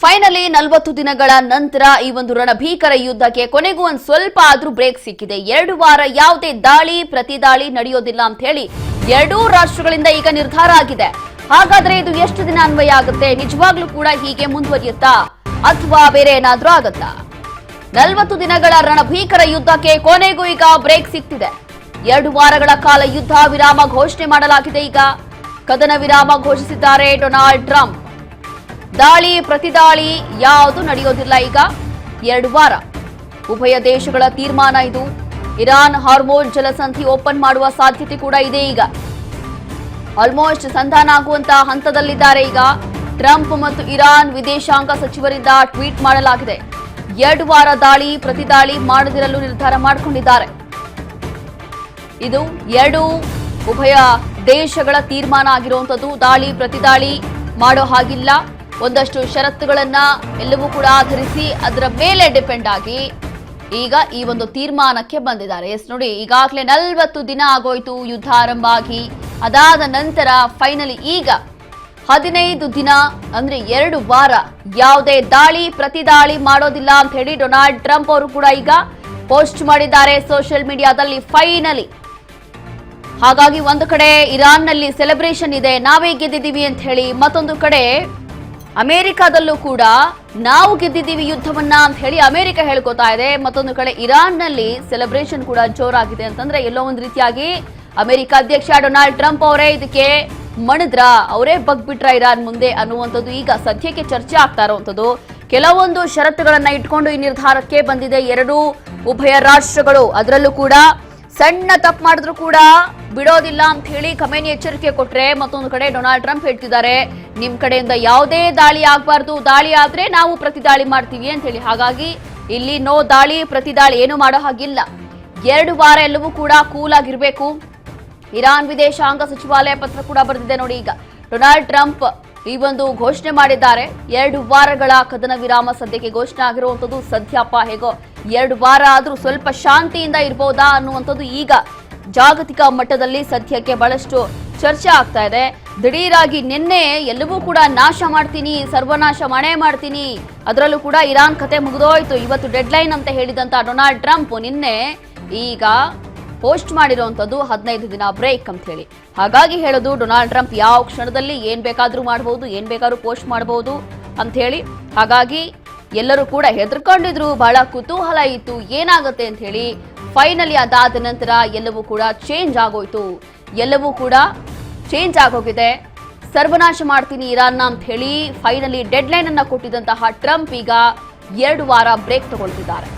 Finally 40 ದಿನಗಳ ನಂತರ ಈ ಒಂದು ರಣಭೀಕರ ಯುದ್ಧಕ್ಕೆ ಕೊನೆಗೂ ಒಂದು ಸ್ವಲ್ಪ ಆದ್ರೂ ಬ್ರೇಕ್ ಸಿಕ್ಕಿದೆ. 2 ವಾರ ಯಾವುದೇ ದಾಳಿ ಪ್ರತಿದಾಳಿ ನಡೆಯೋದಿಲ್ಲ ಅಂತ ಹೇಳಿ ಎರಡೂ ರಾಷ್ಟ್ರಗಳಿಂದ ಈಗ ನಿರ್ಧಾರ ಆಗಿದೆ. ಹಾಗಾದ್ರೆ ಇದು ಎಷ್ಟು ದಿನ ಅನ್ವಯ ಆಗುತ್ತೆ? ನಿಜವಾಗ್ಲೂ ಕೂಡ ಹೀಗೆ ಮುಂದುವರಿಯುತ್ತಾ ಅಥವಾ ಬೇರೆ ಏನಾದ್ರೂ ಆಗುತ್ತಾ? 40 ದಿನಗಳ ರಣಭೀಕರ ಯುದ್ಧಕ್ಕೆ ಕೊನೆಗೂ ಈಗ ಬ್ರೇಕ್ ಸಿಕ್ತಿದೆ. 2 ವಾರಗಳ ಕಾಲ ಯುದ್ಧ ವಿರಾಮ ಘೋಷಣೆ ಮಾಡಲಾಗಿದೆ. ಈಗ ಕದನ ವಿರಾಮ ಘೋಷಿಸಿದ್ದಾರೆ ಡೊನಾಲ್ಡ್ ಟ್ರಂಪ್. ದಾಳಿ ಪ್ರತಿದಾಳಿ ಯಾವುದು ನಡೆಯೋದಿಲ್ಲ. ಈಗ 2 ವಾರ ಉಭಯ ದೇಶಗಳ ತೀರ್ಮಾನ ಇದು. ಇರಾನ್ ಹಾರ್ಮೋನ್ ಜಲಸಂಧಿ ಓಪನ್ ಮಾಡುವ ಸಾಧ್ಯತೆ ಕೂಡ ಇದೆ. ಈಗ ಆಲ್ಮೋಸ್ಟ್ ಸಂಧಾನ ಆಗುವಂತಹ ಹಂತದಲ್ಲಿದ್ದಾರೆ. ಈಗ ಟ್ರಂಪ್ ಮತ್ತು ಇರಾನ್ ವಿದೇಶಾಂಗ ಸಚಿವರಿಂದ ಟ್ವೀಟ್ ಮಾಡಲಾಗಿದೆ. 2 ವಾರ ದಾಳಿ ಪ್ರತಿದಾಳಿ ಮಾಡದಿರಲು ನಿರ್ಧಾರ ಮಾಡಿಕೊಂಡಿದ್ದಾರೆ. ಇದು ಉಭಯ ದೇಶಗಳ ತೀರ್ಮಾನ ಆಗಿರುವಂತದ್ದು. ದಾಳಿ ಪ್ರತಿದಾಳಿ ಮಾಡೋ ಹಾಗಿಲ್ಲ. ಒಂದಷ್ಟು ಷರತ್ತುಗಳನ್ನ ಎಲ್ಲವೂ ಕೂಡ ಆಧರಿಸಿ ಅದರ ಮೇಲೆ ಡಿಪೆಂಡ್ ಆಗಿ ಈಗ ಈ ಒಂದು ತೀರ್ಮಾನಕ್ಕೆ ಬಂದಿದ್ದಾರೆ. ನೋಡಿ, ಈಗಾಗಲೇ 40 ದಿನ ಆಗೋಯ್ತು ಯುದ್ಧ ಆರಂಭ ಆಗಿ. ಅದಾದ ನಂತರ ಫೈನಲಿ ಈಗ 15 ದಿನ ಅಂದ್ರೆ 2 ವಾರ ಯಾವುದೇ ದಾಳಿ ಪ್ರತಿದಾಳಿ ಮಾಡೋದಿಲ್ಲ ಅಂತ ಹೇಳಿ ಡೊನಾಲ್ಡ್ ಟ್ರಂಪ್ ಅವರು ಕೂಡ ಈಗ ಪೋಸ್ಟ್ ಮಾಡಿದ್ದಾರೆ ಸೋಷಿಯಲ್ ಮೀಡಿಯಾದಲ್ಲಿ. ಫೈನಲಿ ಹಾಗಾಗಿ ಒಂದು ಕಡೆ ಇರಾನ್ನಲ್ಲಿ ಸೆಲೆಬ್ರೇಷನ್ ಇದೆ, ನಾವೇ ಗೆದ್ದಿದ್ದೀವಿ ಅಂತ ಹೇಳಿ. ಮತ್ತೊಂದು ಕಡೆ ಅಮೆರಿಕಾದಲ್ಲೂ ಕೂಡ ನಾವು ಗೆದ್ದಿದ್ದೀವಿ ಯುದ್ಧವನ್ನ ಅಂತ ಹೇಳಿ ಅಮೆರಿಕ ಹೇಳ್ಕೊತಾ ಇದೆ. ಮತ್ತೊಂದು ಕಡೆ ಇರಾನ್ನಲ್ಲಿ ಸೆಲೆಬ್ರೇಷನ್ ಕೂಡ ಜೋರಾಗಿದೆ. ಅಂತಂದ್ರೆ ಎಲ್ಲೋ ಒಂದು ರೀತಿಯಾಗಿ ಅಮೆರಿಕ ಅಧ್ಯಕ್ಷ ಡೊನಾಲ್ಡ್ ಟ್ರಂಪ್ ಅವರೇ ಇದಕ್ಕೆ ಮಣಿದ್ರ, ಅವರೇ ಬಗ್ಬಿಟ್ರ ಇರಾನ್ ಮುಂದೆ ಅನ್ನುವಂಥದ್ದು ಈಗ ಸದ್ಯಕ್ಕೆ ಚರ್ಚೆ ಆಗ್ತಾ ಇರುವಂಥದ್ದು. ಕೆಲವೊಂದು ಷರತ್ತುಗಳನ್ನ ಇಟ್ಕೊಂಡು ಈ ನಿರ್ಧಾರಕ್ಕೆ ಬಂದಿದೆ ಎರಡೂ ಉಭಯ ರಾಷ್ಟ್ರಗಳು. ಅದರಲ್ಲೂ ಕೂಡ ಸಣ್ಣ ತಪ್ಪು ಮಾಡಿದ್ರು ಕೂಡ ಬಿಡೋದಿಲ್ಲ ಅಂತ ಹೇಳಿ ಖಮೇನಿ ಎಚ್ಚರಿಕೆ ಕೊಟ್ರೆ, ಮತ್ತೊಂದು ಕಡೆ ಡೊನಾಲ್ಡ್ ಟ್ರಂಪ್ ಹೇಳ್ತಿದ್ದಾರೆ ನಿಮ್ ಕಡೆಯಿಂದ ಯಾವುದೇ ದಾಳಿ ಆಗ್ಬಾರ್ದು, ದಾಳಿ ಆದ್ರೆ ನಾವು ಪ್ರತಿದಾಳಿ ಮಾಡ್ತೀವಿ ಅಂತ ಹೇಳಿ. ಹಾಗಾಗಿ ಇಲ್ಲಿ ನೋ ದಾಳಿ ಪ್ರತಿದಾಳಿ ಏನು ಮಾಡೋ ಹಾಗಿಲ್ಲ. 2 ವಾರ ಎಲ್ಲವೂ ಕೂಡ ಕೂಲ್ ಆಗಿರ್ಬೇಕು. ಇರಾನ್ ವಿದೇಶಾಂಗ ಸಚಿವಾಲಯ ಪತ್ರ ಕೂಡ ಬರೆದಿದೆ. ನೋಡಿ, ಈಗ ಡೊನಾಲ್ಡ್ ಟ್ರಂಪ್ ಈ ಒಂದು ಘೋಷಣೆ ಮಾಡಿದ್ದಾರೆ. 2 ವಾರಗಳ ಕದನ ವಿರಾಮ ಸದ್ಯಕ್ಕೆ ಘೋಷಣೆ ಆಗಿರುವಂತದ್ದು. ಸದ್ಯಪ್ಪ ಹೇಗೋ 2 ವಾರ ಆದ್ರೂ ಸ್ವಲ್ಪ ಶಾಂತಿಯಿಂದ ಇರ್ಬೋದಾ ಅನ್ನುವಂಥದ್ದು ಈಗ ಜಾಗತಿಕ ಮಟ್ಟದಲ್ಲಿ ಸದ್ಯಕ್ಕೆ ಬಹಳಷ್ಟು ಚರ್ಚೆ ಆಗ್ತಾ ಇದೆ. ದಿಢೀರಾಗಿ ನಿನ್ನೆ ಎಲ್ಲವೂ ಕೂಡ ನಾಶ ಮಾಡ್ತೀನಿ, ಸರ್ವನಾಶ ಮಣೆ ಮಾಡ್ತೀನಿ, ಅದರಲ್ಲೂ ಕೂಡ ಇರಾನ್ ಕತೆ ಮುಗಿದೋಯ್ತು, ಇವತ್ತು ಡೆಡ್ಲೈನ್ ಅಂತ ಹೇಳಿದಂತ ಡೊನಾಲ್ಡ್ ಟ್ರಂಪ್ ನಿನ್ನೆ ಈಗ ಪೋಸ್ಟ್ ಮಾಡಿರುವಂತದ್ದು 15 ದಿನ ಬ್ರೇಕ್ ಅಂತ ಹೇಳಿ. ಹಾಗಾಗಿ ಹೇಳೋದು ಡೊನಾಲ್ಡ್ ಟ್ರಂಪ್ ಯಾವ ಕ್ಷಣದಲ್ಲಿ ಏನ್ ಬೇಕಾದ್ರೂ ಮಾಡಬಹುದು, ಏನ್ ಬೇಕಾದ್ರೂ ಪೋಸ್ಟ್ ಮಾಡಬಹುದು ಅಂತ ಹೇಳಿ. ಹಾಗಾಗಿ ಎಲ್ಲರೂ ಕೂಡ ಹೆದರ್ಕೊಂಡಿದ್ರು, ಬಹಳ ಕುತೂಹಲ ಇತ್ತು ಏನಾಗುತ್ತೆ ಅಂತ ಹೇಳಿ. ಫೈನಲಿ ಅದಾದ ನಂತರ ಎಲ್ಲವೂ ಕೂಡ ಚೇಂಜ್ ಆಗೋಯ್ತು. ಎಲ್ಲವೂ ಕೂಡ ಚೇಂಜ್ ಆಗೋಗಿದೆ. ಸರ್ವನಾಶ ಮಾಡ್ತೀನಿ ಇರಾನ್ನ ಅಂತ ಹೇಳಿ ಫೈನಲಿ ಡೆಡ್ಲೈನ್ ಅನ್ನ ಕೊಟ್ಟಿದ್ದಂತಹ ಟ್ರಂಪ್ ಈಗ 2 ವಾರ ಬ್ರೇಕ್ ತಗೊಳ್ತಿದ್ದಾರೆ.